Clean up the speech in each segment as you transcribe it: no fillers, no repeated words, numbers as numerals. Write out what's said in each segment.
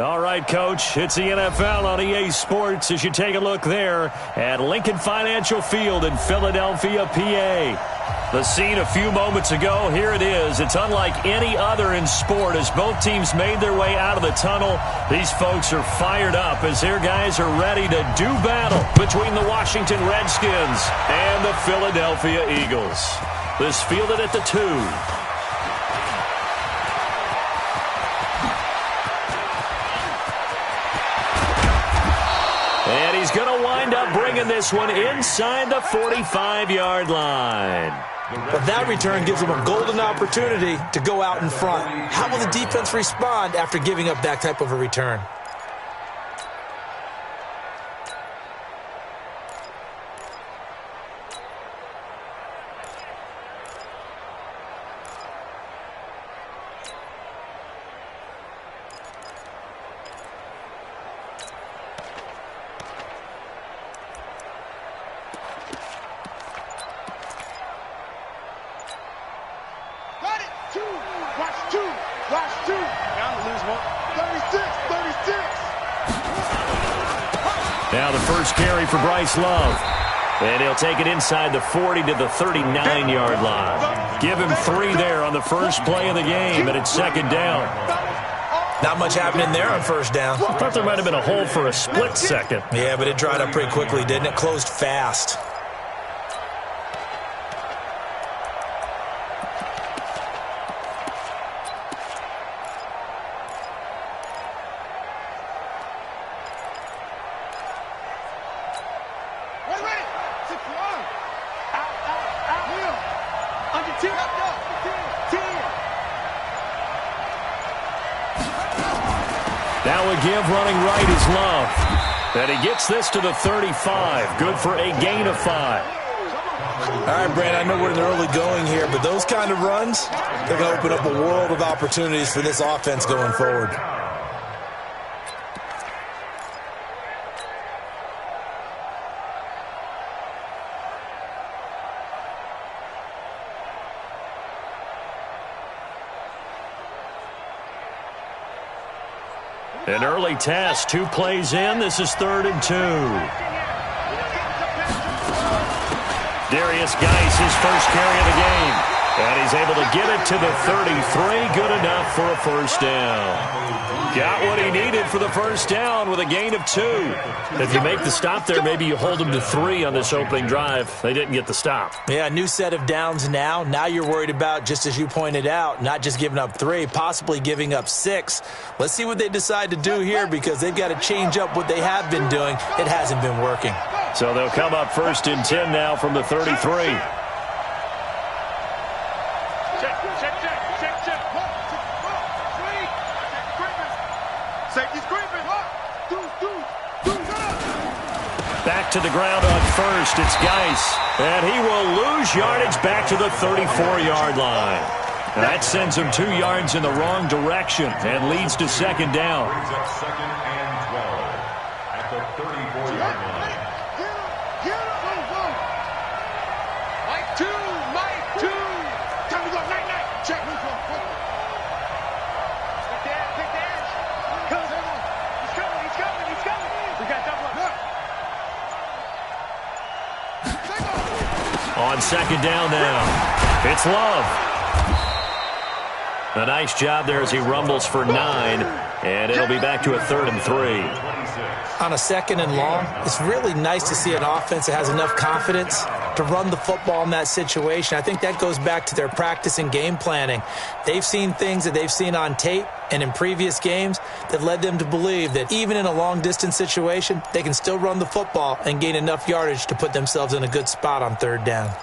All right, Coach, it's the NFL on EA Sports as you take a look there at Lincoln Financial Field in Philadelphia, PA. The scene a few moments ago, here it is. It's unlike any other in sport as both teams made their way out of the tunnel. These folks are fired up as their guys are ready to do battle between the Washington Redskins and the Philadelphia Eagles. This fielded at the 2. And he's going to wind up bringing this one inside the 45-yard line. But that return gives them a golden opportunity to go out in front. How will the defense respond after giving up that type of a return? Now the first carry for Bryce Love. And he'll take it inside the 40 to the 39-yard line. Give him 3 there on the first play of the game, and it's second down. Not much happening there on first down. I thought there might have been a hole for a split second. Yeah, but it dried up pretty quickly, didn't it? Closed fast. Now a give running right is Love. And he gets this to the 35. Good for a gain of 5. All right, Brand, I know we're in the early going here, but those kind of runs, they're going to open up a world of opportunities for this offense going forward. An early test, 2 plays in. This is 3rd and 2. Darius Geis, his first carry of the game. And he's able to get it to the 33. Good enough for a first down. Got what he needed for the first down with a gain of 2. If you make the stop there, maybe you hold them to 3 on this opening drive. They didn't get the stop. Yeah, a new set of downs now. Now you're worried about, just as you pointed out, not just giving up 3, possibly giving up 6. Let's see what they decide to do here because they've got to change up what they have been doing. It hasn't been working. So they'll come up 1st and 10 now from the 33. Back to the ground on first. It's Geis. And he will lose yardage back to the 34-yard line. And that sends him 2 yards in the wrong direction and leads to second down. Second and 12 at the 34-yard line. Mike 2. Time to go. Night. Check. Big dash. He's coming. We got double up. On second down now, it's Love. A nice job there as he rumbles for 9, and it'll be back to a 3rd and 3. On a 2nd and long, it's really nice to see an offense that has enough confidence to run the football in that situation. I think that goes back to their practice and game planning. They've seen things that they've seen on tape and in previous games that led them to believe that even in a long-distance situation, they can still run the football and gain enough yardage to put themselves in a good spot on 3rd down.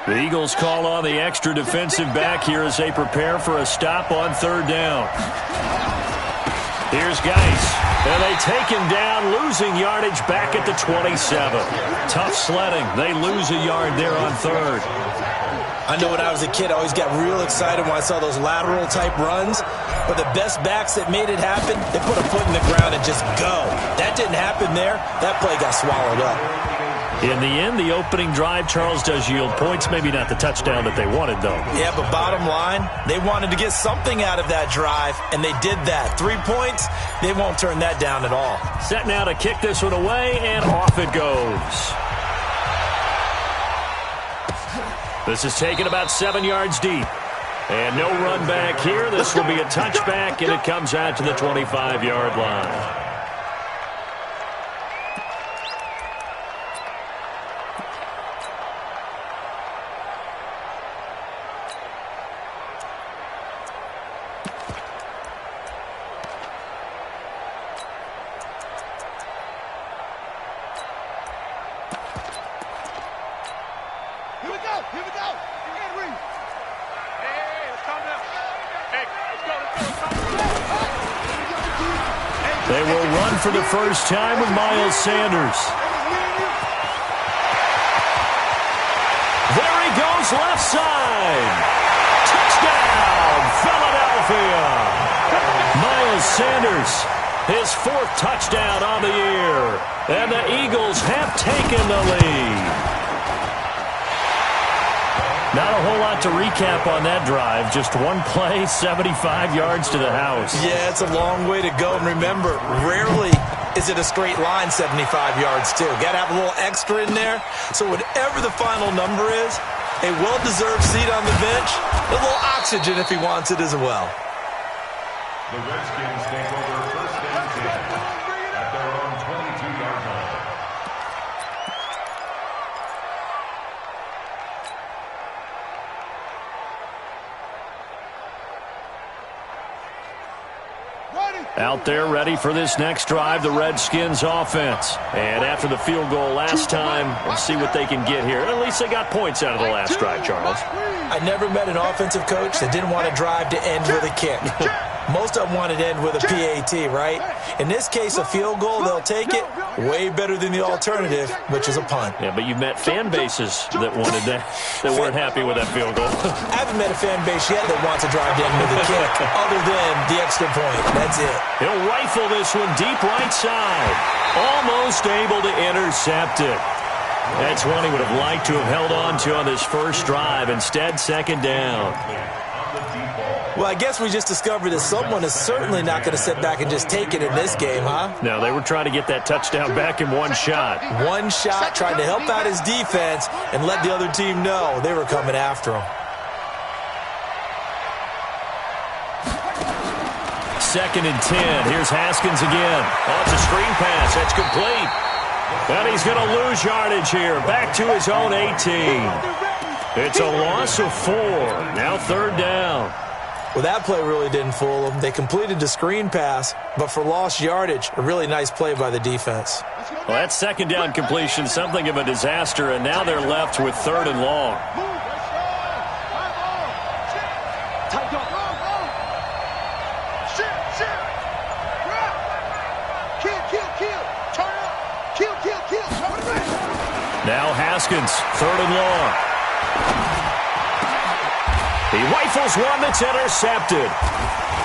The Eagles call on the extra defensive back here as they prepare for a stop on 3rd down. Here's Geis. And they take him down, losing yardage back at the 27. Tough sledding. They lose a yard there on 3rd. I know when I was a kid, I always got real excited when I saw those lateral-type runs. But the best backs that made it happen, they put a foot in the ground and just go. That didn't happen there. That play got swallowed up. In the end, the opening drive, Charles, does yield points. Maybe not the touchdown that they wanted, though. Yeah, but bottom line, they wanted to get something out of that drive, and they did that. 3 points, they won't turn that down at all. Set now to kick this one away, and off it goes. This is taken about 7 yards deep. And no run back here. This will be a touchback, and it comes out to the 25-yard line. They will run for the first time with Miles Sanders. There he goes, left side. Touchdown, Philadelphia. Miles Sanders, his 4th touchdown on the year. And the Eagles have taken the lead. Not a whole lot to recap on that drive. Just one play, 75 yards to the house. Yeah, it's a long way to go. And remember, rarely is it a straight line 75 yards, too. Got to have a little extra in there. So whatever the final number is, a well-deserved seat on the bench, a little oxygen if he wants it as well. The Redskins take over 1st and 10 at their own 22-yard line. Out there ready for this next drive, the Redskins offense. And after the field goal last time, we'll see what they can get here. At least they got points out of the last drive, Charles. I never met an offensive coach that didn't want to drive to end with a kick. Most of them wanted to end with a PAT, right? In this case, a field goal, they'll take it. Way better than the alternative, which is a punt. Yeah, but you've met fan bases that wanted that weren't happy with that field goal. I haven't met a fan base yet that wants to drive to end with a kick, other than the extra point. That's it. He'll rifle this one deep right side. Almost able to intercept it. That's one he would have liked to have held on to on this first drive. Instead, 2nd down. Well, I guess we just discovered that someone is certainly not going to sit back and just take it in this game, huh? No, they were trying to get that touchdown back in one shot. One shot, trying to help out his defense and let the other team know they were coming after him. 2nd and 10. Here's Haskins again. Oh, it's a screen pass. That's complete. And he's going to lose yardage here. Back to his own 18. It's a loss of 4. Now 3rd down. Well, that play really didn't fool them. They completed the screen pass, but for lost yardage, a really nice play by the defense. Well, that 2nd down completion, something of a disaster, and now they're left with 3rd and long. Now Haskins, 3rd and long. He rifles one that's intercepted.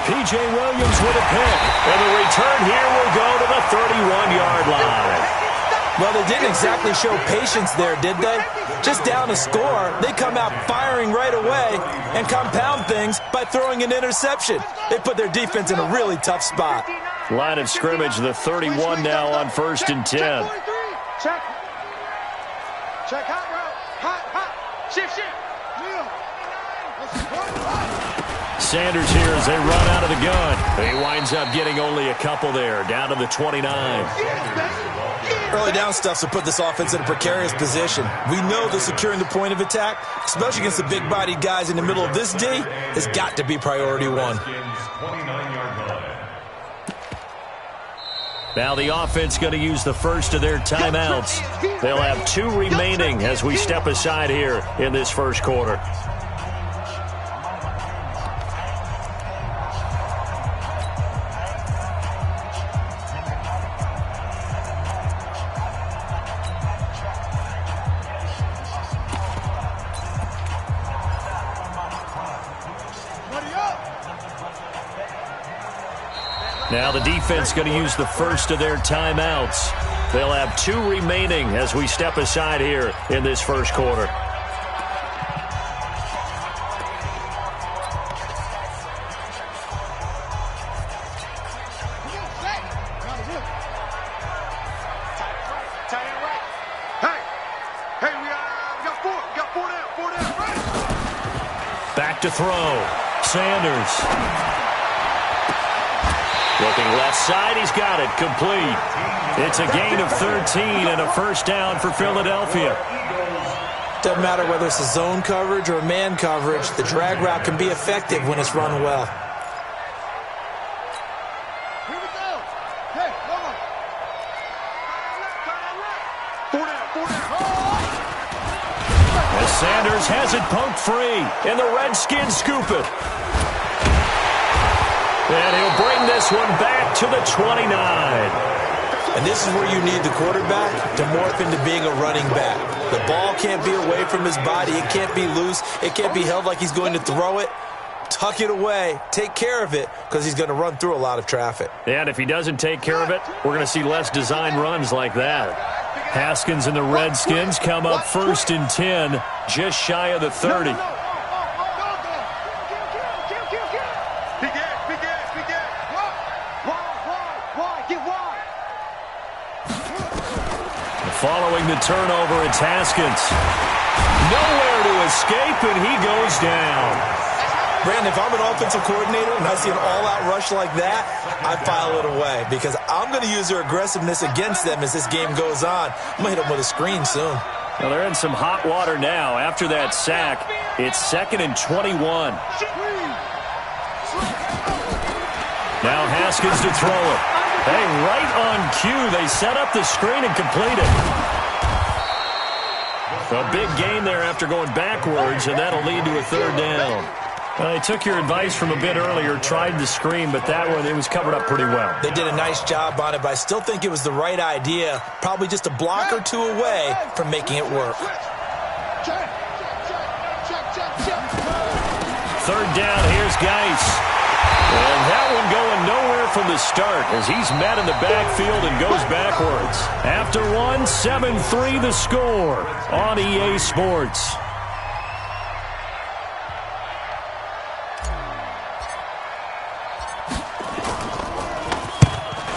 P.J. Williams with a pick. And the return here will go to the 31-yard line. Well, they didn't exactly show patience there, did they? Just down a score, they come out firing right away and compound things by throwing an interception. They put their defense in a really tough spot. Line of scrimmage, the 31 now on 1st and 10. Check. Check hot, bro. Hot. Shift. Sanders here as they run out of the gun. He winds up getting only a couple there, down to the 29. Early down stuff to put this offense in a precarious position. We know that securing the point of attack, especially against the big-bodied guys in the middle of this D, has got to be priority 1. Now the offense going to use the first of their timeouts. They'll have 2 remaining as we step aside here in this first quarter. Now the defense going to use the first of their timeouts. They'll have 2 remaining as we step aside here in this first quarter. Back to throw. Sanders. Looking left side, he's got it. Complete. It's a gain of 13 and a first down for Philadelphia. Doesn't matter whether it's a zone coverage or man coverage, the drag route can be effective when it's run well. Here we go. Hey, come on. As Sanders has it poked free, and the Redskins scoop it. And he'll bring this one back to the 29. And this is where you need the quarterback to morph into being a running back. The ball can't be away from his body. It can't be loose. It can't be held like he's going to throw it. Tuck it away. Take care of it because he's going to run through a lot of traffic. And if he doesn't take care of it, we're going to see less design runs like that. Haskins and the Redskins come up 1st and 10, just shy of the 30. Following the turnover, it's Haskins. Nowhere to escape, and he goes down. Brandon, if I'm an offensive coordinator and I see an all-out rush like that, I file it away because I'm going to use their aggressiveness against them as this game goes on. I'm going to hit them with a screen soon. Well, they're in some hot water now. After that sack, it's 2nd and 21. Now Haskins to throw it. Hey, right on cue, they set up the screen and complete it. A big gain there after going backwards, and that'll lead to a 3rd down. Well, they took your advice from a bit earlier, tried the screen, but that one, it was covered up pretty well. They did a nice job on it, but I still think it was the right idea. Probably just a block or 2 away from making it work. 3rd down, here's Geis. And that one going nowhere from the start as he's met in the backfield and goes backwards. After 1, 7-3 the score on EA Sports.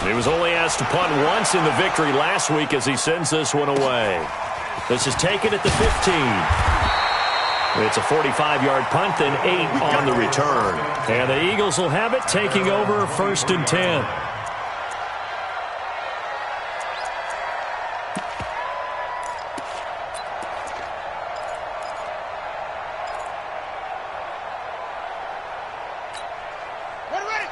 He was only asked to punt once in the victory last week as he sends this one away. This is taken at the 15. It's a 45-yard punt, then 8 on the return. And the Eagles will have it, taking over 1st and 10.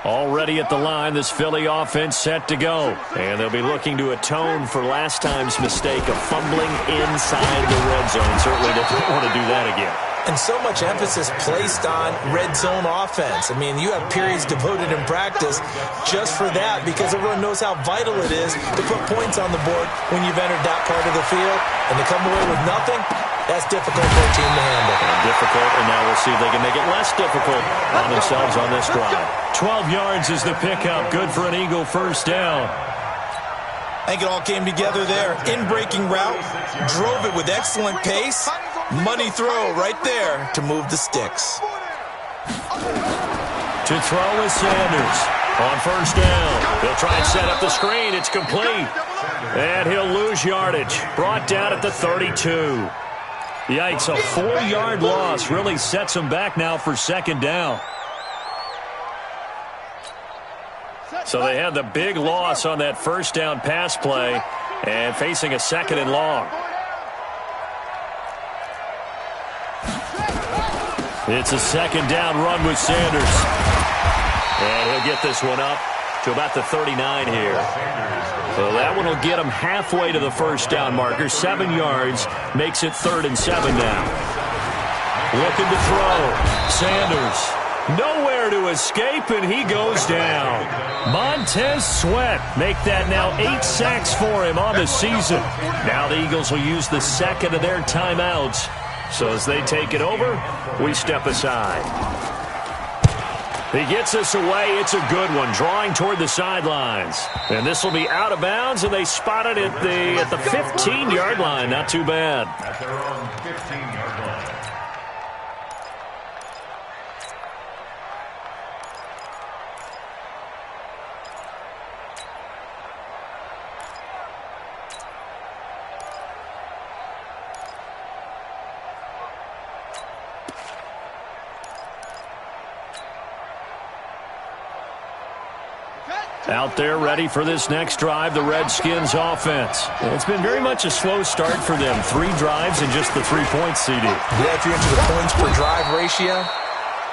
Already at the line, this Philly offense set to go. And they'll be looking to atone for last time's mistake of fumbling inside the red zone. Certainly they don't want to do that again. And so much emphasis placed on red zone offense. I mean, you have periods devoted in practice just for that because everyone knows how vital it is to put points on the board when you've entered that part of the field. And to come away with nothing, that's difficult for a team to handle. Difficult, and now we'll see if they can make it less difficult on themselves on this drive. 12 yards is the pickup. Good for an Eagle 1st down. I think it all came together there. In-breaking route, drove it with excellent pace. Money throw right there to move the sticks. To throw is Sanders on 1st down. He'll try and set up the screen. It's complete. And he'll lose yardage. Brought down at the 32. Yikes, a 4-yard loss really sets him back now for 2nd down. So they had the big loss on that 1st down pass play and facing a 2nd and long. It's a 2nd down run with Sanders. And he'll get this one up to about the 39 here. So that one will get him halfway to the 1st down marker. 7 yards makes it 3rd and 7 now. Looking to throw. Sanders. Nowhere to escape, and he goes down. Montez Sweat make that now 8 sacks for him on the season. Now the Eagles will use the 2nd of their timeouts. So as they take it over, we step aside. He gets us away. It's a good one, drawing toward the sidelines. And this will be out of bounds, and they spot it at the 15-yard line. Not too bad. At their own 15-yard line. Out there ready for this next drive, the Redskins offense. It's been very much a slow start for them. 3 drives and just the 3 points, CD. Yeah, if you're into the points per drive ratio,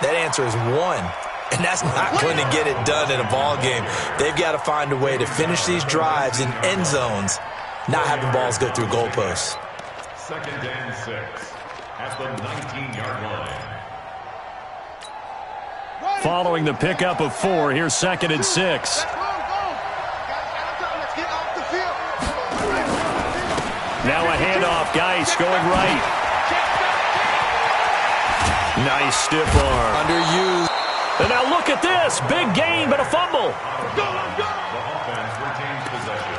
that answer is 1. And that's not going to get it done in a ball game. They've got to find a way to finish these drives in end zones, not having balls go through goalposts. 2nd and 6 at the 19-yard line. Following the pickup of 4, here's 2nd and 6. Now a handoff. Geis going right. Nice stiff arm. Underused. And now look at this. Big gain, but a fumble. The offense retains possession.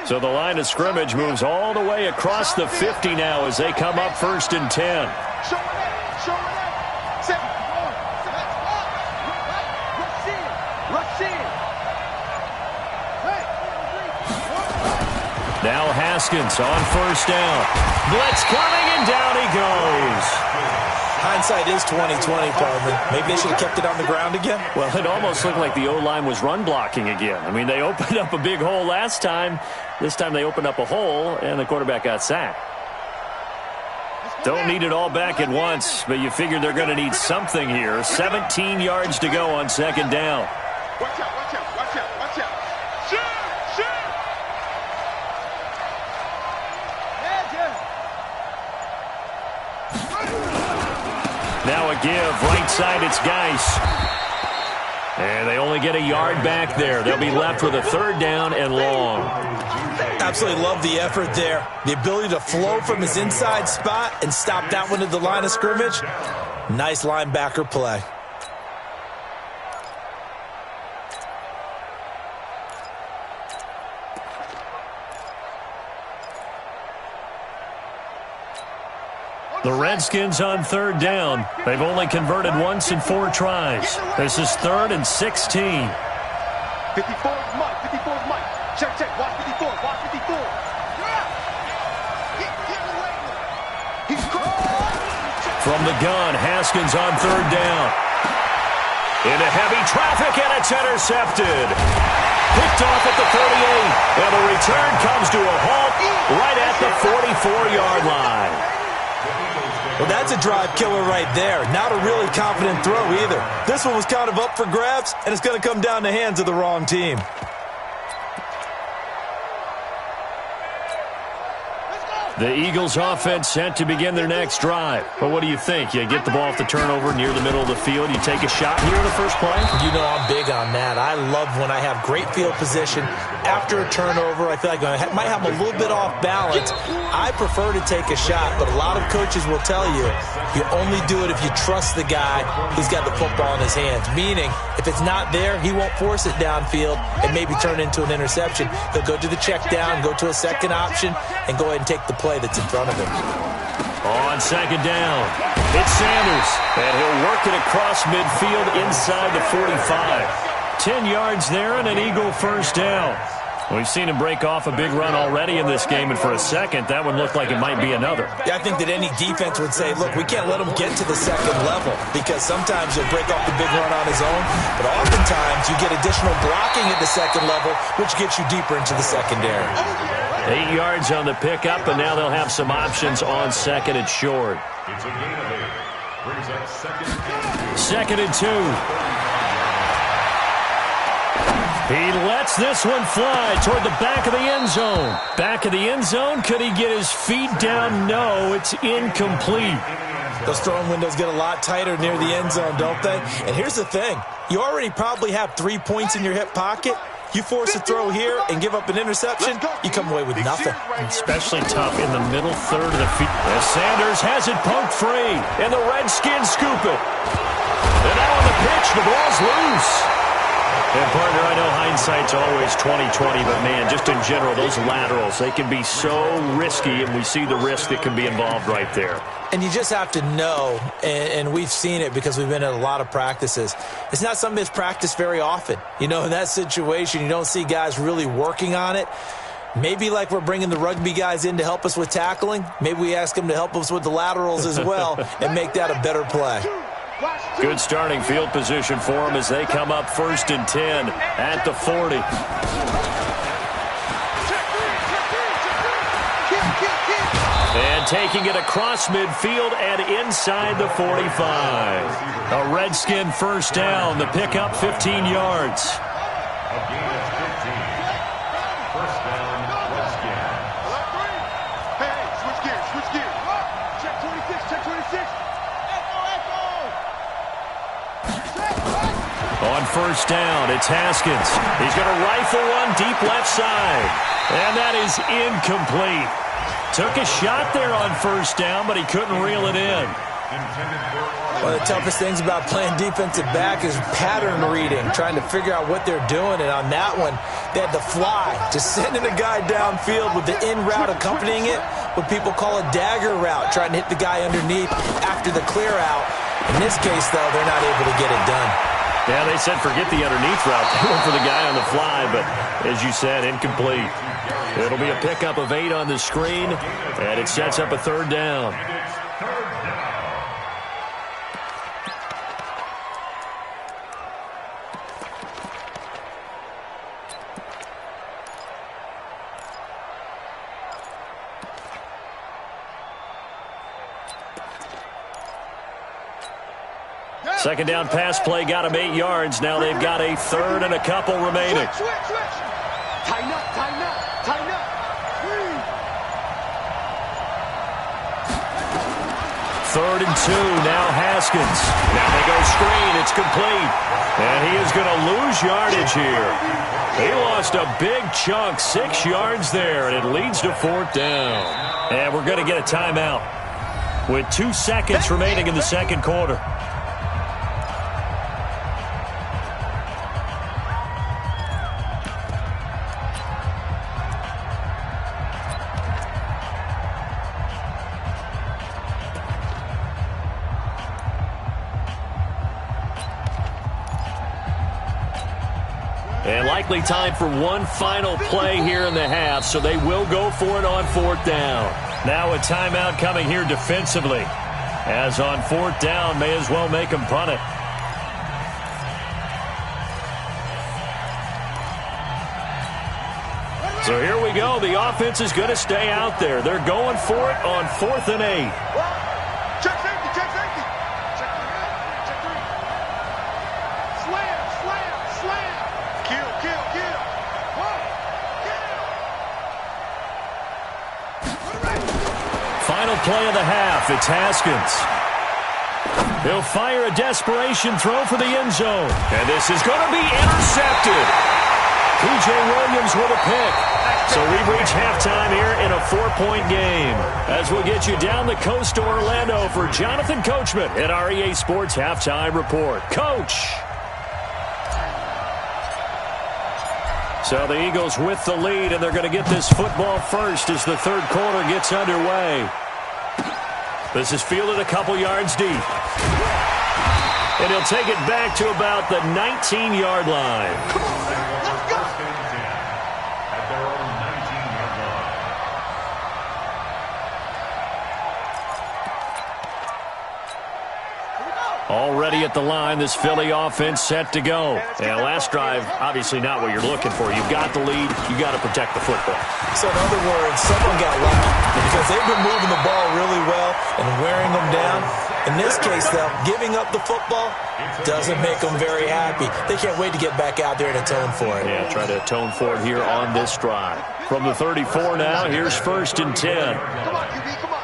So the line of scrimmage moves all the way across the 50 now as they come up 1st and 10. Now Haskins on 1st down. Blitz coming, and down he goes. Hindsight is 20/20, partner. Maybe they should have kept it on the ground again. Well, it almost looked like the O-line was run blocking again. I mean, they opened up a big hole last time. This time they opened up a hole, and the quarterback got sacked. Don't need it all back at once, but you figure they're going to need something here. 17 yards to go on 2nd down. Watch out, watch out, watch out, watch out. Shoot, shoot. Now a give, right side, it's Geis. And they only get a yard back there. They'll be left with a 3rd down and long. Absolutely love the effort there. The ability to flow from his inside spot and stop that one at the line of scrimmage. Nice linebacker play. The Redskins on 3rd down. They've only converted once in 4 tries. This is 3rd and 16. 54 is Mike, 54 is Mike. Check, check, watch 54, watch 54. He's From the gun, Haskins on 3rd down. Into heavy traffic, and it's intercepted. Picked off at the 38, and the return comes to a halt right at the 44-yard line. Well, that's a drive killer right there. Not a really confident throw either. This one was kind of up for grabs, and it's going to come down the hands of the wrong team. The Eagles offense set to begin their next drive. But what do you think? You get the ball off the turnover near the middle of the field. You take a shot here in the first play? You know I'm big on that. I love when I have great field position. After a turnover, I feel like I might have a little bit off balance. I prefer to take a shot, but a lot of coaches will tell you, you only do it if you trust the guy who's got the football in his hands. Meaning, if it's not there, he won't force it downfield and maybe turn it into an interception. He'll go to the check down, go to a second option, and go ahead and take the play that's in front of him. On 2nd down, it's Sanders, and he'll work it across midfield inside the 45. 10 yards there and an Eagle 1st down. We've seen him break off a big run already in this game, and for a second, that one looked like it might be another. Yeah, I think that any defense would say, look, we can't let him get to the second level because sometimes he'll break off the big run on his own, but oftentimes you get additional blocking at the second level, which gets you deeper into the secondary. 8 yards on the pickup, and now they'll have some options on 2nd and short. It's a gain of 8. Brings up 2nd and 2. 2nd and 2. He lets this one fly toward the back of the end zone. Back of the end zone. Could he get his feet down? No, it's incomplete. Those throwing windows get a lot tighter near the end zone, don't they? And here's the thing. You already probably have 3 points in your hip pocket. You force a throw here and give up an interception, you come away with nothing. Especially tough in the middle third of the field. As Sanders has it poked free, and the Redskins scoop it. And now on the pitch, the ball's loose. And, partner, I know hindsight's always 20/20, but, man, just in general, those laterals, they can be so risky, and we see the risk that can be involved right there. And you just have to know, and we've seen it because we've been at a lot of practices, it's not something that's practiced very often. You know, in that situation, you don't see guys really working on it. Maybe like we're bringing the rugby guys in to help us with tackling, maybe we ask them to help us with the laterals as well and make that a better play. Good starting field position for them as they come up 1st and 10 at the 40. And taking it across midfield and inside the 45. A Redskin first down. The pickup 15 yards. A gain of 15. First down, Redskins. Hey, switch gears, switch gears. Check 26, check 26. On first down, it's Haskins. He's going to rifle one deep left side. And that is incomplete. Took a shot there on first down, but he couldn't reel it in. One of the toughest things about playing defensive back is pattern reading, trying to figure out what they're doing. And on that one, they had the fly, just sending a guy downfield with the in route accompanying it, what people call a dagger route, trying to hit the guy underneath after the clear out. In this case, though, they're not able to get it done. Yeah, they said forget the underneath route. They went for the guy on the fly, but as you said, incomplete. It'll be a pickup of 8 on the screen, and it sets up a 3rd down. Second down pass play got him 8 yards. Now they've got a 3rd and a couple remaining. Switch. Tighten up, tighten up, tighten up. 3rd and 2. Now Haskins. Now they go screen. It's complete. And he is going to lose yardage here. He lost a big chunk, 6 yards there, and it leads to 4th down. And we're going to get a timeout with 2 seconds remaining in the second quarter. And likely time for one final play here in the half, so they will go for it on 4th down. Now a timeout coming here defensively, as on 4th down, may as well make them punt it. So here we go. The offense is going to stay out there. They're going for it on 4th and 8. Check safety, check safety. Check 3. Slam. Kill. Final play of the half. It's Haskins. He'll fire a desperation throw for the end zone. And this is going to be intercepted. P.J. Williams with a pick. So we've reached halftime here in a 4-point game. As we'll get you down the coast to Orlando for Jonathan Coachman at our EA Sports Halftime Report. Coach. So the Eagles with the lead, and they're going to get this football first as the third quarter gets underway. This is fielded a couple yards deep. And he'll take it back to about the 19-yard line. Already at the line, this Philly offense set to go. And last drive, obviously not what you're looking for. You've got the lead. You've got to protect the football. So in other words, someone got lucky because they've been moving the ball really well and wearing them down. In this case, though, giving up the football doesn't make them very happy. They can't wait to get back out there and atone for it. Yeah, try to atone for it here on this drive. From the 34 now, here's 1st and 10. Come on, QB, come on.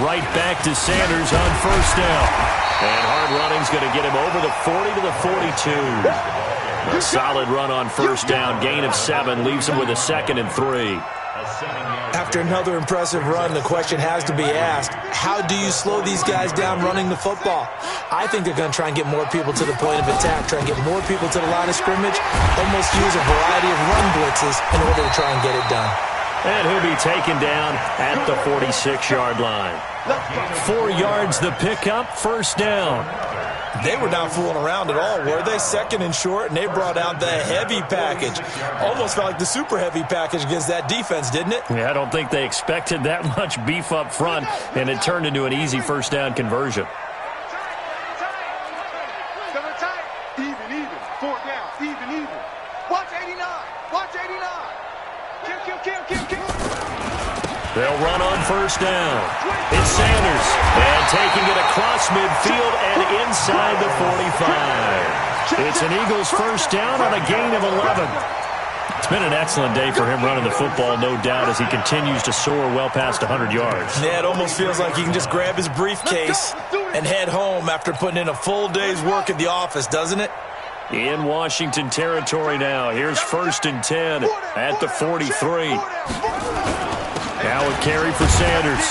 Right back to Sanders on 1st down. And hard running's going to get him over the 40 to the 42. A solid run on first down. Gain of 7 leaves him with a 2nd and 3. After another impressive run, the question has to be asked, how do you slow these guys down running the football? I think they're going to try and get more people to the point of attack, try and get more people to the line of scrimmage, almost use a variety of run blitzes in order to try and get it done. And he'll be taken down at the 46-yard line. 4 yards the pickup, first down. They were not fooling around at all, were they? 2nd and short, and they brought out the heavy package. Almost felt like the super heavy package against that defense, didn't it? Yeah, I don't think they expected that much beef up front, and it turned into an easy first down conversion. Even. 4 down. Even. Watch 89. Watch 89. Kill. They'll run on first down. It's Sanders. And taking it across midfield and inside the 45. It's an Eagles first down on a gain of 11. It's been an excellent day for him running the football, no doubt, as he continues to soar well past 100 yards. Yeah, it almost feels like he can just grab his briefcase and head home after putting in a full day's work at the office, doesn't it? In Washington territory now. Here's 1st and 10 at the 43. Now a carry for Sanders.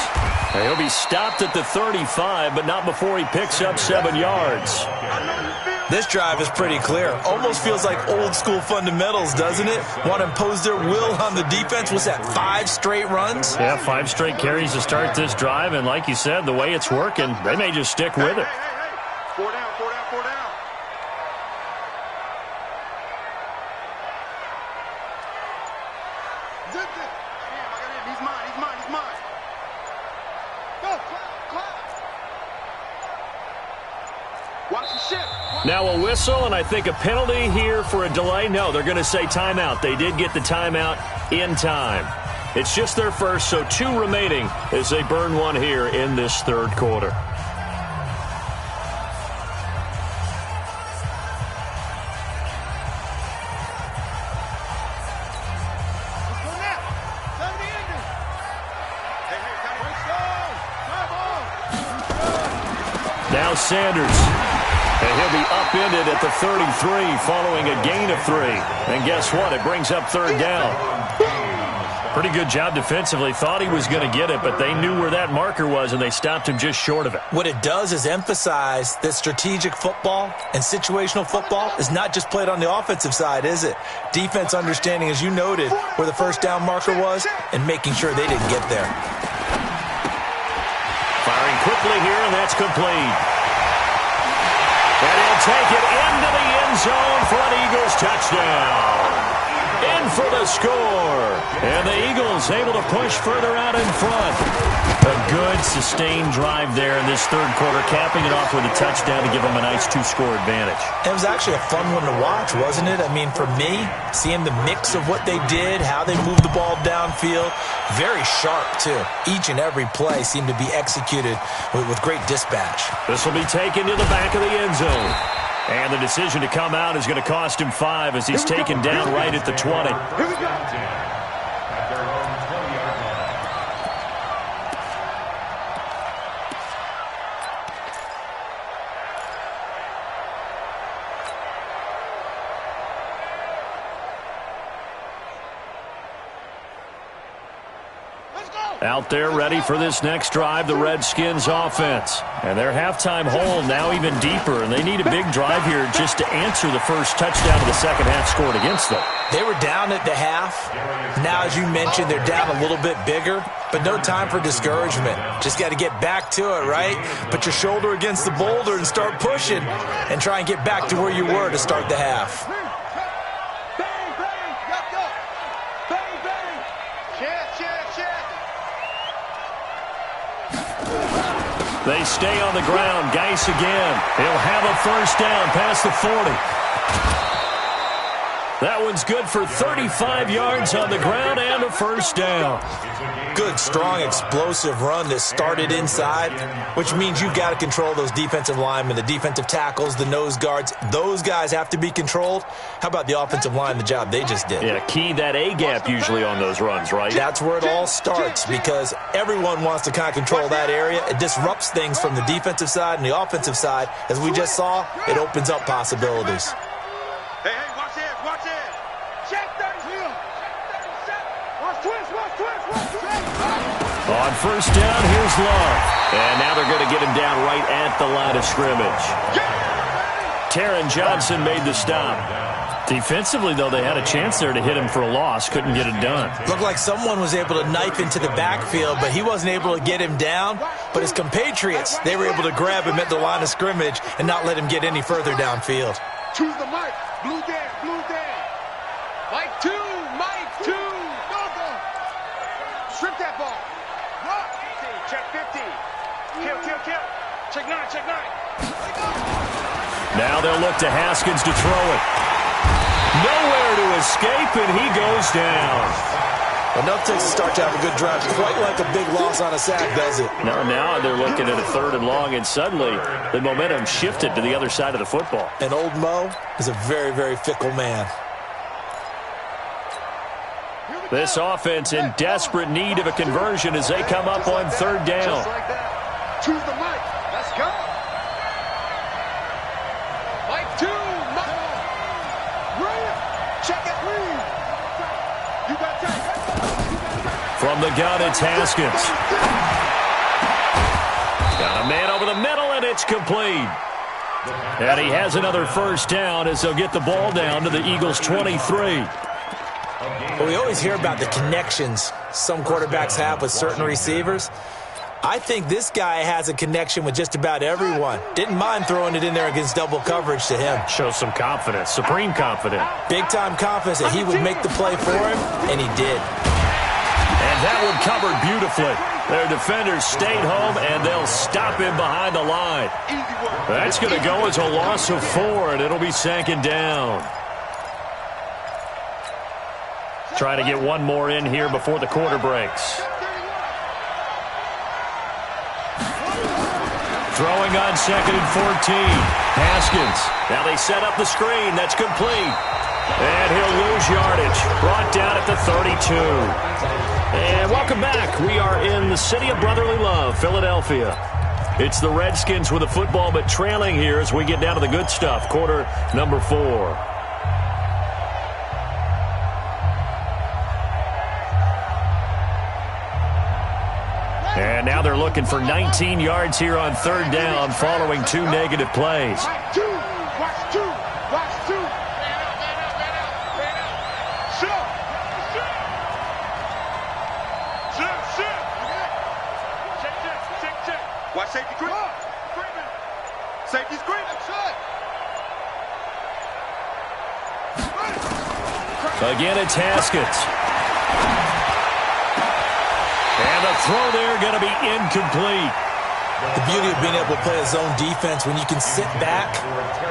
He'll be stopped at the 35, but not before he picks up 7 yards. This drive is pretty clear. Almost feels like old school fundamentals, doesn't it? Want to impose their will on the defense. Was that 5 straight runs? Yeah, 5 straight carries to start this drive, and like you said, the way it's working, they may just stick with it. 4 down. He's mine. Go, clap. Watch the ship. Now a whistle, and I think a penalty here for a delay. No, they're going to say timeout. They did get the timeout in time. It's just their first, so 2 remaining as they burn 1 here in this 3rd quarter. Now Sanders. And he'll be upended at the 33 following a gain of 3. And guess what? It brings up 3rd down. Pretty good job defensively. Thought he was going to get it, but they knew where that marker was, and they stopped him just short of it. What it does is emphasize that strategic football and situational football is not just played on the offensive side, is it? Defense understanding, as you noted, where the first down marker was and making sure they didn't get there. Firing quickly here, and that's complete. And he'll take it into the end zone for an Eagles touchdown. In for the score. And the Eagles able to push further out in front. A good, sustained drive there in this 3rd quarter, capping it off with a touchdown to give them a nice 2-score advantage. It was actually a fun one to watch, wasn't it? I mean, for me, seeing the mix of what they did, how they moved the ball downfield, very sharp, too. Each and every play seemed to be executed with great dispatch. This will be taken to the back of the end zone. And the decision to come out is going to cost him 5 as he's taken down right at the 20. Here we go. Out there ready for this next drive, the Redskins offense. And their halftime hole now even deeper, and they need a big drive here just to answer the first touchdown of the second half scored against them. They were down at the half. Now, as you mentioned, they're down a little bit bigger, but no time for discouragement. Just got to get back to it, right? Put your shoulder against the boulder and start pushing and try and get back to where you were to start the half. They stay on the ground. Geis again. He'll have a first down past the 40. That one's good for 35 yards on the ground and a first down. Good, strong, explosive run that started inside, which means you've got to control those defensive linemen, the defensive tackles, the nose guards. Those guys have to be controlled. How about the offensive line, the job they just did? Yeah, key that A-gap usually on those runs, right? That's where it all starts because everyone wants to kind of control that area. It disrupts things from the defensive side and the offensive side. As we just saw, it opens up possibilities. Hey, watch On first down, here's Love. And now they're going to get him down right at the line of scrimmage. Taron Johnson made the stop. Defensively, though, they had a chance there to hit him for a loss. Couldn't get it done. Looked like someone was able to knife into the backfield, but he wasn't able to get him down. But his compatriots, they were able to grab him at the line of scrimmage and not let him get any further downfield. Choose the mic. Blue Dan, blue Dan. Mike 2, Mike 2. Go. Strip that ball. Rock. Check 50. Kill. Check 9. Now they'll look to Haskins to throw it. Nowhere to escape, and he goes down. Enough to start to have a good drive. Quite like a big loss on a sack, does it? Now they're looking at a 3rd and long, and suddenly the momentum shifted to the other side of the football. And old Mo is a very, very fickle man. This offense in desperate need of a conversion as they come up on 3rd down. Just like that. Choose the mic. Let's go. Mike 2, Mike. Check it, please. You got that. From the gun, it's Haskins. Got a man over the middle, and it's complete. And he has another first down as they'll get the ball down to the Eagles' 23. Well, we always hear about the connections some quarterbacks have with certain receivers. I think this guy has a connection with just about everyone. Didn't mind throwing it in there against double coverage to him. Shows some confidence, supreme confidence. Big-time confidence that he would make the play for him, and he did. And that one covered beautifully. Their defenders stayed home, and they'll stop him behind the line. That's going to go as a loss of 4, and it'll be 2nd down. Trying to get one more in here before the quarter breaks. Throwing on 2nd and 14. Haskins. Now they set up the screen. That's complete. And he'll lose yardage. Brought down at the 32. And welcome back. We are in the city of brotherly love, Philadelphia. It's the Redskins with the football, but trailing here as we get down to the good stuff. Quarter number 4. And now they're looking for 19 yards here on 3rd down following 2 negative plays. Watch 2. Watch safety green. Safety screen. Again, it's Haskins. And the throw there going to be incomplete. The beauty of being able to play a zone defense, when you can sit back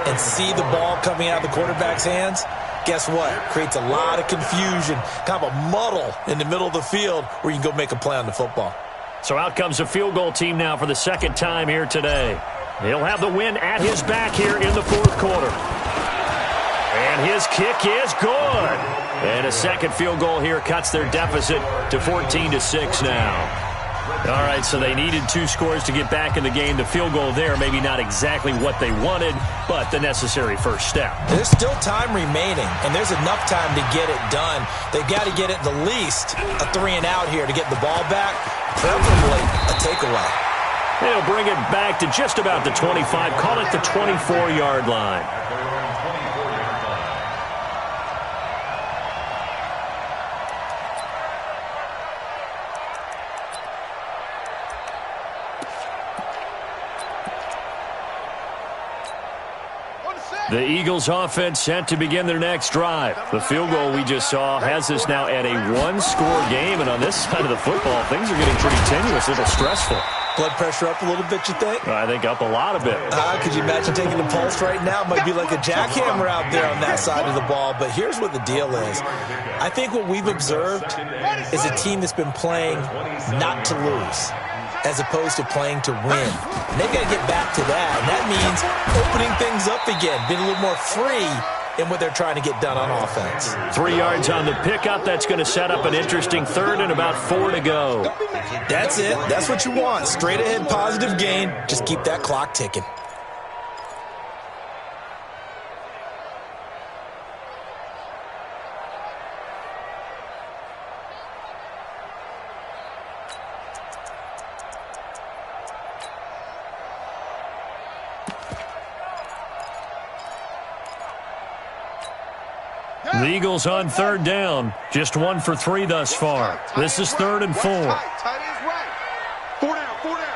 and see the ball coming out of the quarterback's hands, guess what? Creates a lot of confusion, kind of a muddle in the middle of the field where you can go make a play on the football. So out comes the field goal team now for the 2nd time here today. He'll have the win at his back here in the 4th quarter. And his kick is good. And a 2nd field goal here cuts their deficit to 14-6 now. All right, so they needed 2 scores to get back in the game. The field goal there, maybe not exactly what they wanted, but the necessary first step. There's still time remaining, and there's enough time to get it done. They've got to get at the least a 3-and-out here to get the ball back, preferably a takeaway. They'll bring it back to just about the 25, call it the 24-yard line. The Eagles offense set to begin their next drive. The field goal we just saw has us now at a 1-score game, and on this side of the football, things are getting pretty tenuous, a little stressful. Blood pressure up a little bit, you think? I think up a lot of it. Could you imagine taking the pulse right now? It might be like a jackhammer out there on that side of the ball, but here's what the deal is. I think what we've observed is a team that's been playing not to lose, as opposed to playing to win. And they've got to get back to that, and that means opening things up again, being a little more free in what they're trying to get done on offense. 3 yards on the pickup. That's going to set up an interesting 3rd and about 4 to go. That's it. That's what you want. Straight ahead, positive gain. Just keep that clock ticking. The Eagles on third down. Just 1 for 3 thus far. This is 3rd and 4. Tight ends right. 4 down, 4 down.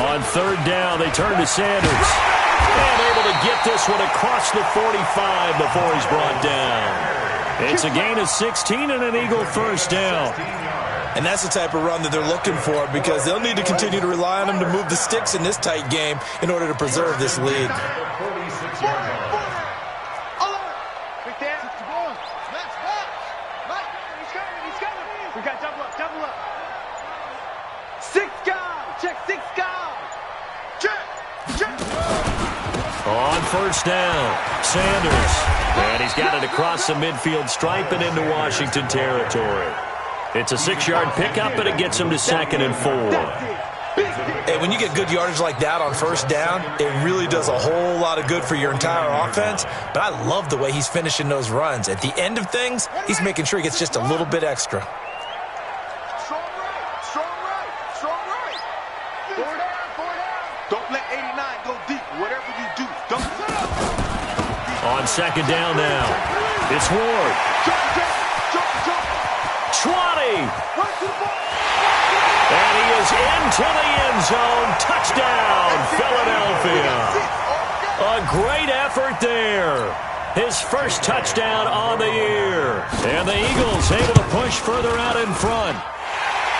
On third down, they turn to Sanders. And able to get this one across the 45 before he's brought down. It's a gain of 16 and an Eagle first down. And that's the type of run that they're looking for, because they'll need to continue to rely on him to move the sticks in this tight game in order to preserve this lead. We got double up, double up. 6 guys. Check 6 guys. Check. On first down, Sanders. And he's got it across the midfield stripe and into Washington territory. It's a 6-yard pickup, but it gets him to 2nd and 4. Hey, when you get good yardage like that on first down, it really does a whole lot of good for your entire offense. But I love the way he's finishing those runs. At the end of things, he's making sure he gets just a little bit extra. Strong right. 4 down. Don't let 89 go deep. Whatever you do, don't. On second down now, it's Ward. Jump. 20. And he is into the end zone. Touchdown, Philadelphia. A great effort there. His first touchdown on the year. And the Eagles able to push further out in front.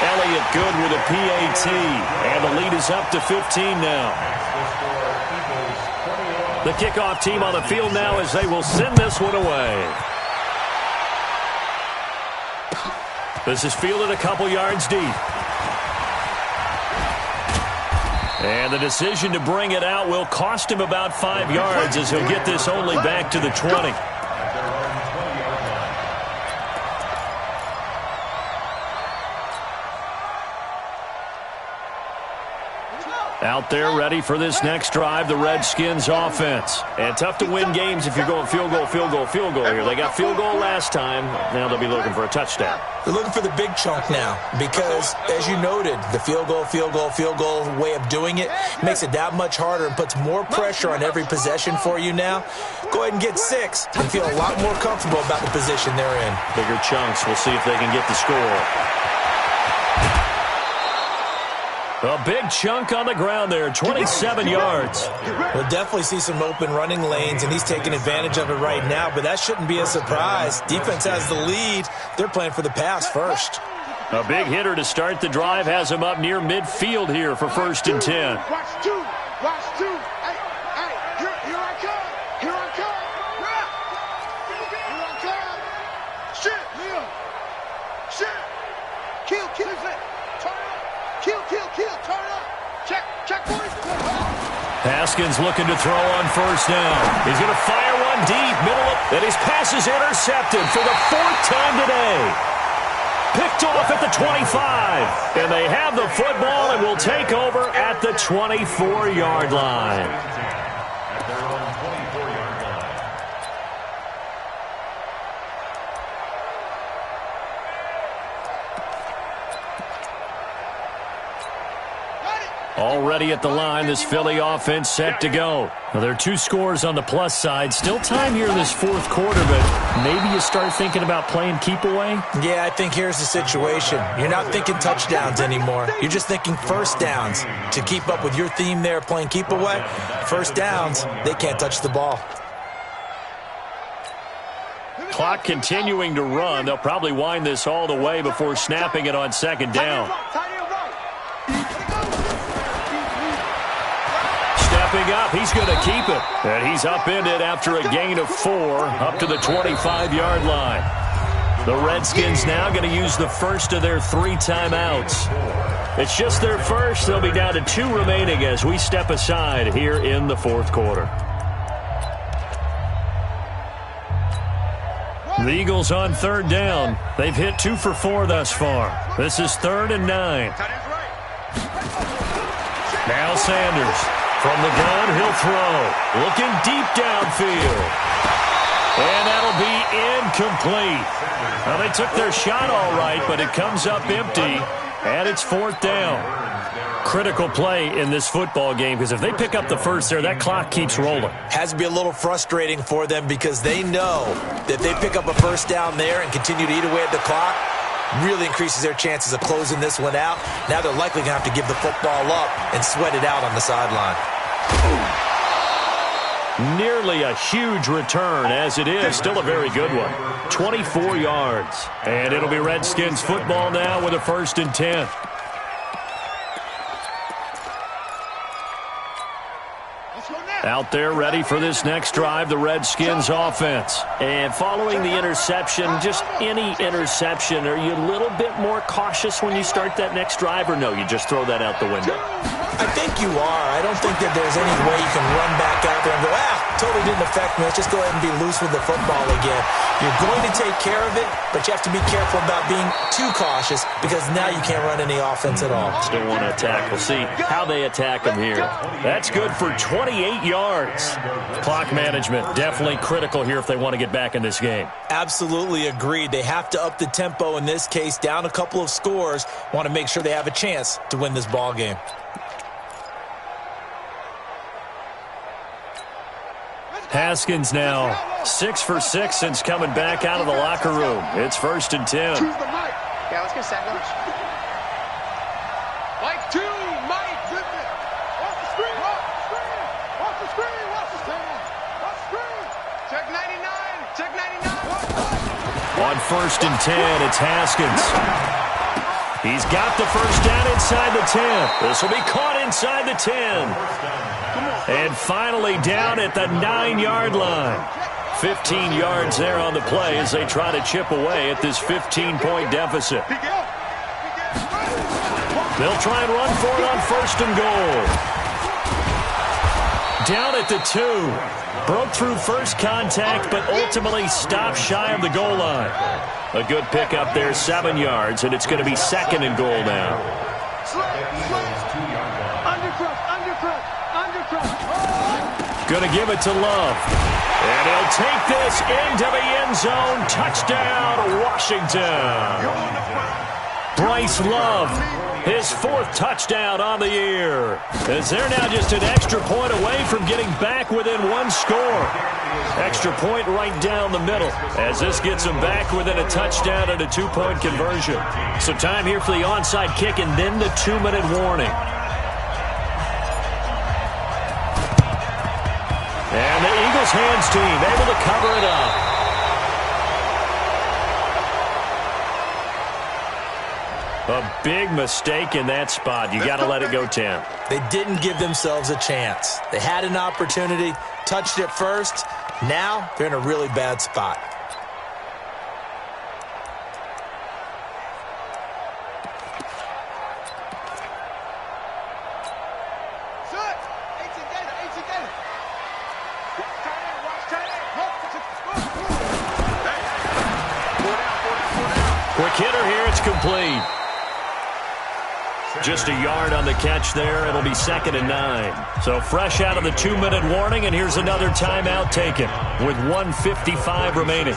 Elliott good with a PAT. And the lead is up to 15 now. The kickoff team on the field now as they will send this one away. This is fielded a couple yards deep. And the decision to bring it out will cost him about 5 yards, as he'll get this only back to the 20. Out there ready for this next drive, the Redskins offense. And tough to win games if you're going field goal here. They got field goal last time. Now they'll be looking for a touchdown. They're looking for the big chunk now because, as you noted, the field goal way of doing it makes it that much harder and puts more pressure on every possession for you now. Go ahead and get 6 and feel a lot more comfortable about the position they're in. Bigger chunks. We'll see if they can get the score. A big chunk on the ground there, 27 yards. We'll definitely see some open running lanes, and he's taking advantage of it right now, but that shouldn't be a surprise. Defense has the lead. They're playing for the pass first. A big hitter to start the drive has him up near midfield here for 1st and 10. Watch two. Hey, here I come. Shit. Kill. Kill. Turn up. Check, boys. Haskins looking to throw on first down. He's going to fire one deep, and his pass is intercepted for the 4th time today. Picked off at the 25. And they have the football and will take over at the 24-yard line. At their own 24-yard line. Already at the line, this Philly offense set to go. Well, there are 2 scores on the plus side. Still time here in this 4th quarter, but maybe you start thinking about playing keep away? Yeah, I think here's the situation. You're not thinking touchdowns anymore. You're just thinking first downs. To keep up with your theme there, playing keep away, first downs, they can't touch the ball. Clock continuing to run. They'll probably wind this all the way before snapping it on second down. Stepping up, he's going to keep it. And he's upended after a gain of 4 up to the 25-yard line. The Redskins now going to use the first of their 3 timeouts. It's just their first. They'll be down to 2 remaining as we step aside here in the 4th quarter. The Eagles on third down. They've hit 2 for 4 thus far. This is 3rd and 9. Now Sanders. From the gun, he'll throw. Looking deep downfield. And that'll be incomplete. Now, they took their shot all right, but it comes up empty. And it's 4th down. Critical play in this football game because if they pick up the first there, that clock keeps rolling. Has to be a little frustrating for them because they know that if they pick up a first down there and continue to eat away at the clock, really increases their chances of closing this one out. Now they're likely going to have to give the football up and sweat it out on the sideline. Nearly a huge return as it is. Still a very good one. 24 yards. And it'll be Redskins football now with a 1st and 10. Out there ready for this next drive, the Redskins offense. And following the interception, just any interception, are you a little bit more cautious when you start that next drive, or no, you just throw that out the window? I think you are. I don't think that there's any way you can run back out there and go, totally didn't affect me. Let's just go ahead and be loose with the football again. You're going to take care of it, but you have to be careful about being too cautious because now you can't run any offense at all. Still want to attack. We'll see how they attack them here. That's good for 28 yards. Clock management definitely critical here if they want to get back in this game. Absolutely agreed. They have to up the tempo in this case, down a couple of scores. Want to make sure they have a chance to win this ball game. Haskins now 6 for 6 since coming back out of the locker room. It's 1st and 10. Yeah, let's get set. Mike 2, Mike. Off the screen, off the screen, off the screen. Check 99, check 99. On 1st and 10, it's Haskins. He's got the first down inside the 10. This will be caught inside the 10. And finally down at the 9-yard line. 15 yards there on the play as they try to chip away at this 15-point deficit. They'll try and run for it on 1st and goal. Down at the 2. Broke through first contact, but ultimately stopped shy of the goal line. A good pickup there, 7 yards, and it's going to be 2nd and goal now. Going to give it to Love. And he'll take this into the end zone. Touchdown, Washington. Bryce Love, his 4th touchdown on the year. As they're now just an extra point away from getting back within 1 score. Extra point right down the middle as this gets them back within a touchdown and a 2-point conversion. So time here for the onside kick and then the 2-minute warning. And the Eagles hands team able to cover it up. A big mistake in that spot. You got to let it go 10. They didn't give themselves a chance. They had an opportunity, touched it first. Now they're in a really bad spot. Quick hitter here. It's complete. Just a yard on the catch there. It'll be 2nd and 9. So fresh out of the 2-minute warning, and here's another timeout taken with 1:55 remaining.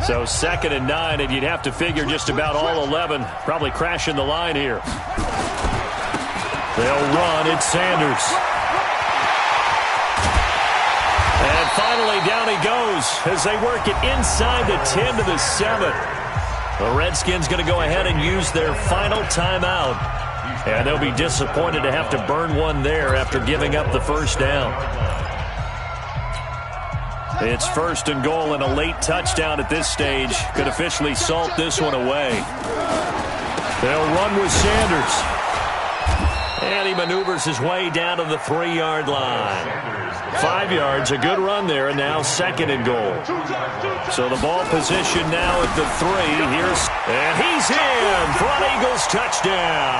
So 2nd and 9, and you'd have to figure just about all 11 probably crashing the line here. They'll run. It's Sanders. And finally, down he goes as they work it inside the 10 to the 7. The Redskins going to go ahead and use their final timeout. And they'll be disappointed to have to burn one there after giving up the first down. It's 1st and goal, and a late touchdown at this stage could officially salt this one away. They'll run with Sanders. And he maneuvers his way down to the 3-yard line. 5 yards, a good run there, and now 2nd and goal. So the ball position now at the 3. And he's in for an Eagles touchdown.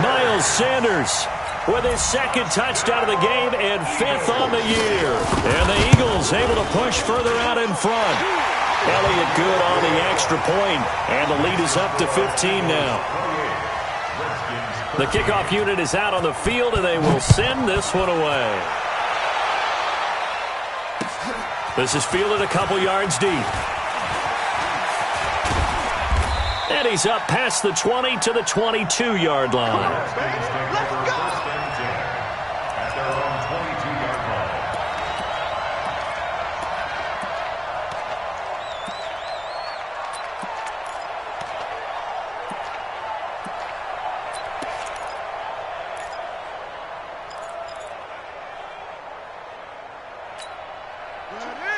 Miles Sanders with his 2nd touchdown of the game and 5th on the year. And the Eagles able to push further out in front. Elliott good on the extra point, and the lead is up to 15 now. The kickoff unit is out on the field, and they will send this one away. This is fielded a couple yards deep. And he's up past the 20 to the 22-yard line. Let's go! At their own 22-yard line.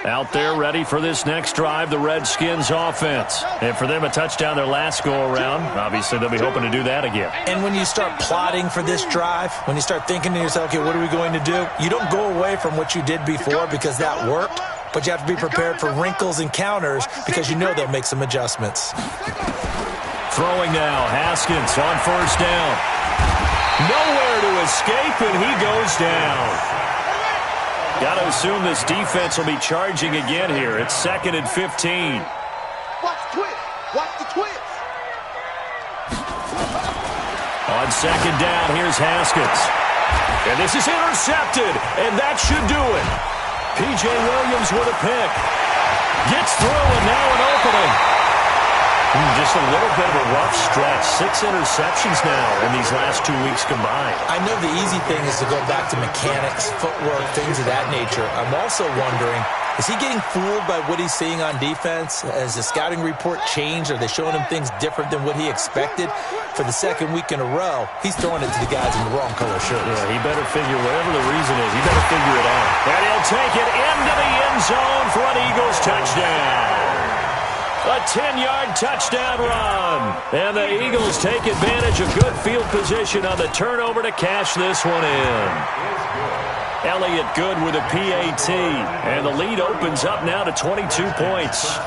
Out there ready for this next drive, the Redskins offense. And for them, a touchdown their last go-around. Obviously, they'll be hoping to do that again. And when you start plotting for this drive, when you start thinking to yourself, okay, what are we going to do? You don't go away from what you did before because that worked, but you have to be prepared for wrinkles and counters because you know they'll make some adjustments. Throwing now, Haskins on first down. Nowhere to escape, and he goes down. Got to assume this defense will be charging again here. It's 2nd and 15. Watch the twist. Watch the twist. On second down, here's Haskins. And this is intercepted, and that should do it. P.J. Williams with a pick. Gets through, and now an opening. Just a little bit of a rough stretch. 6 interceptions now in these last 2 weeks combined. I know the easy thing is to go back to mechanics, footwork, things of that nature. I'm also wondering, is he getting fooled by what he's seeing on defense? Has the scouting report changed? Are they showing him things different than what he expected? For the second week in a row, he's throwing it to the guys in the wrong color shirts. Yeah, he better figure, whatever the reason is, he better figure it out. And he'll take it into the end zone for an Eagles touchdown. A 10-yard touchdown run. And the Eagles take advantage of good field position on the turnover to cash this one in. Elliott Good with a PAT. And the lead opens up now to 22 points.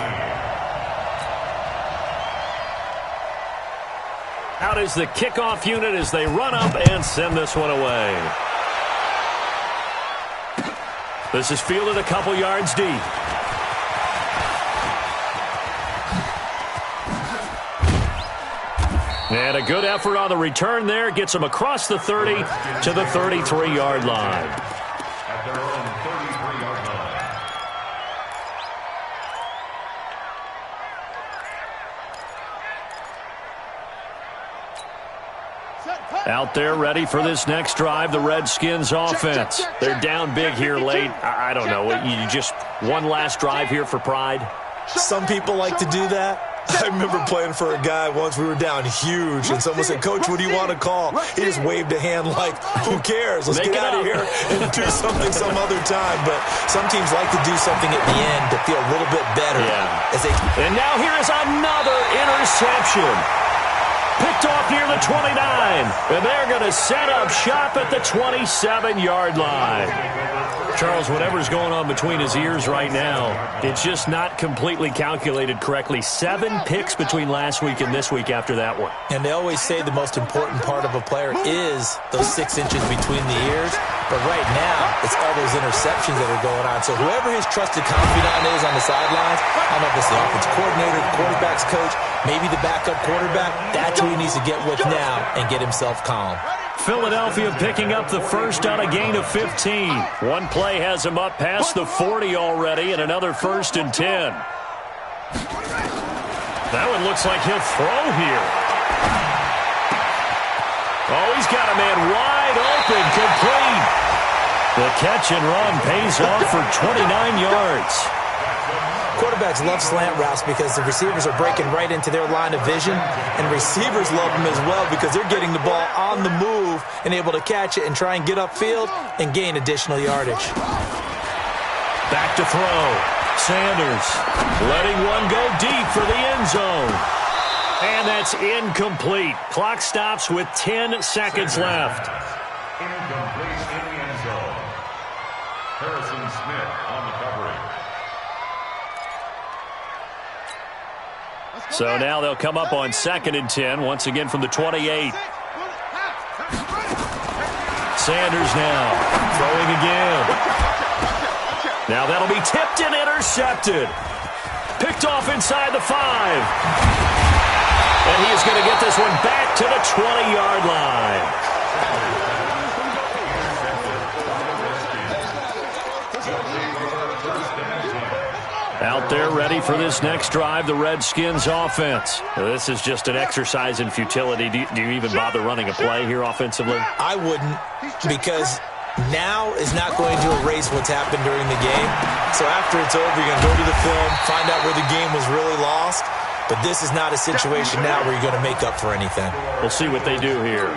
Out is the kickoff unit as they run up and send this one away. This is fielded a couple yards deep. And a good effort on the return there. Gets him across the 30 to the 33-yard line. At their own 33-yard line. Out there ready for this next drive, the Redskins offense. They're down big here late. I don't know. You just one last drive here for pride? Some people like to do that. I remember playing for a guy once. We were down huge, and someone said, "Coach, what do you want to call?" He just waved a hand like, "Who cares? Let's get out of here and do something some other time." But some teams like to do something at the end to feel a little bit better. Yeah. And now here is another interception. Picked off near the 29. And they're going to set up shop at the 27-yard line. Charles, whatever's going on between his ears right now, it's just not completely calculated correctly. 7 picks between last week and this week after that one. And they always say the most important part of a player is those 6 inches between the ears. But right now, it's all those interceptions that are going on. So whoever his trusted confidant is on the sidelines, I don't know if it's the offensive coordinator, the quarterback's coach, maybe the backup quarterback, that's who he needs to get with now and get himself calm. Philadelphia picking up the first on a gain of 15. One play has him up past the 40 already, and another 1st and 10. That one looks like he'll throw here. Oh, he's got a man wide open, complete. The catch and run pays off for 29 yards. Quarterbacks love slant routes because the receivers are breaking right into their line of vision, and receivers love them as well because they're getting the ball on the move and able to catch it and try and get upfield and gain additional yardage. Back to throw. Sanders letting one go deep for the end zone. And that's incomplete. Clock stops with 10 seconds left. Incomplete in the end zone. Harrison Smith on the coverage. So now they'll come up on 2nd and 10, once again from the 28. Sanders now throwing again. Now that'll be tipped and intercepted. Picked off inside the 5. And he is going to get this one back to the 20-yard line. Out there ready ready for this next drive, the Redskins offense. This is just an exercise in futility. Do you even bother running a play here offensively? I wouldn't, because now is not going to erase what's happened during the game. So after it's over, you're going to go to the film, find out where the game was really lost. But this is not a situation now where you're going to make up for anything. We'll see what they do here.